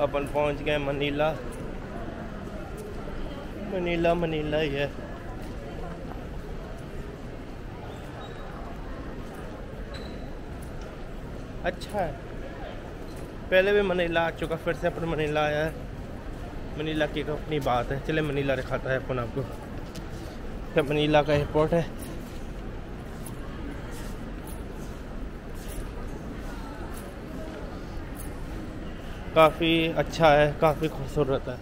अपन पहुंच गए Manila. Manila Manila ही है। अच्छा है, पहले भी मनीला आ चुका, फिर से अपन मनीला आया है। मनीला की अपनी बात है। चले मनीला दिखाता है अपन आपको। तो मनीला का एयरपोर्ट है। काफ़ी अच्छा है, काफ़ी खूबसूरत है।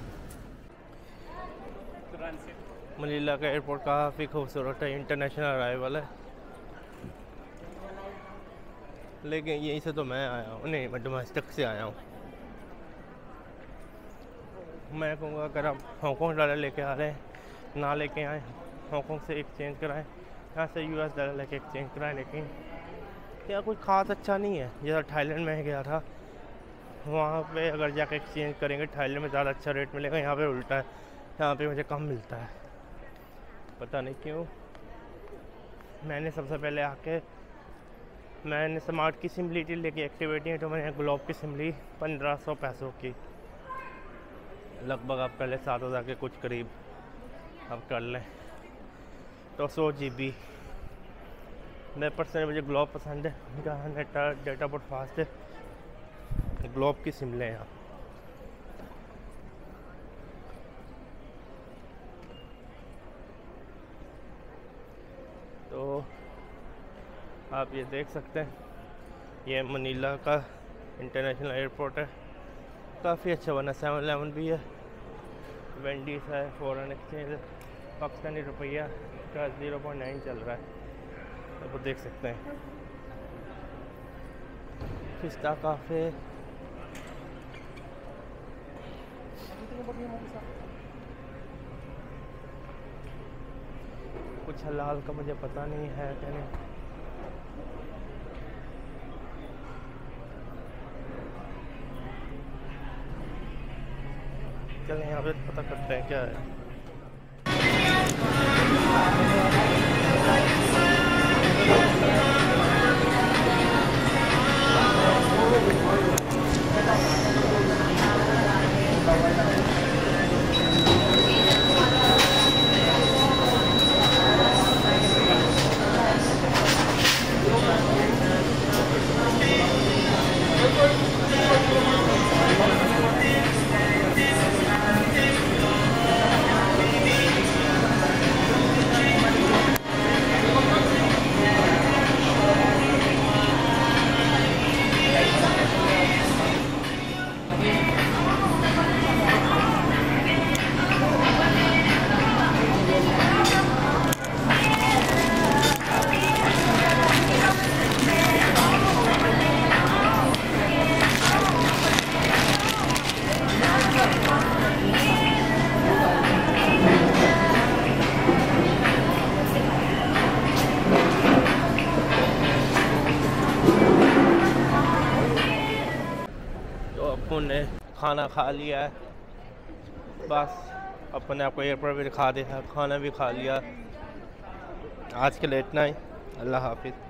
मनीला का एयरपोर्ट काफ़ी खूबसूरत है। इंटरनेशनल अराइवल है। लेकिन यहीं से तो मैं आया हूँ, नहीं मैं डोमेस्टिक से आया हूँ। मैं कहूँगा अगर आप हांगकॉन्ग डॉलर लेके आ रहे हैं ना लेके आए, हांगकॉन्ग से एक्सचेंज कराएं, यहाँ से यूएस डॉलर लेके एक्सचेंज कराएं। लेकिन क्या कुछ ख़ास अच्छा नहीं है। जैसा थाईलैंड में गया था, वहाँ पे अगर जाकर एक्सचेंज करेंगे थाईलैंड में ज़्यादा अच्छा रेट मिलेगा, यहाँ पे उल्टा है, यहाँ पे मुझे कम मिलता है। पता नहीं क्यों। मैंने सबसे पहले आके मैंने स्मार्ट की सिम ली थी, लेके एक्टिविटी है तो मैंने ग्लोब की सिम ली 1500 पैसों की, लगभग आप कर लें 7000 के कुछ करीब आप कर लें तो 100 GB। 9% मुझे ग्लोब पसंद है, उनका डेटा बहुत फास्ट है। ग्लोब की सिम लें आप। तो आप ये देख सकते हैं, ये मनीला का इंटरनेशनल एयरपोर्ट है। काफ़ी अच्छा बना। 7-Eleven भी है, वेंडीज है, फॉरेन एक्सचेंज, पाकिस्तानी रुपया का 0.9 चल रहा है, आप वो देख सकते हैं। पिस्ता काफ़े, कुछ हलाल का मुझे पता नहीं है क्या नहीं। चलें यहाँ पे पता करते हैं क्या है। अपन ने खाना खा लिया है, बस अपने आपको एयरपोर्ट भी दिखा दिया, खाना भी खा लिया। आज के लिए इतना ही। अल्लाह हाफिज़।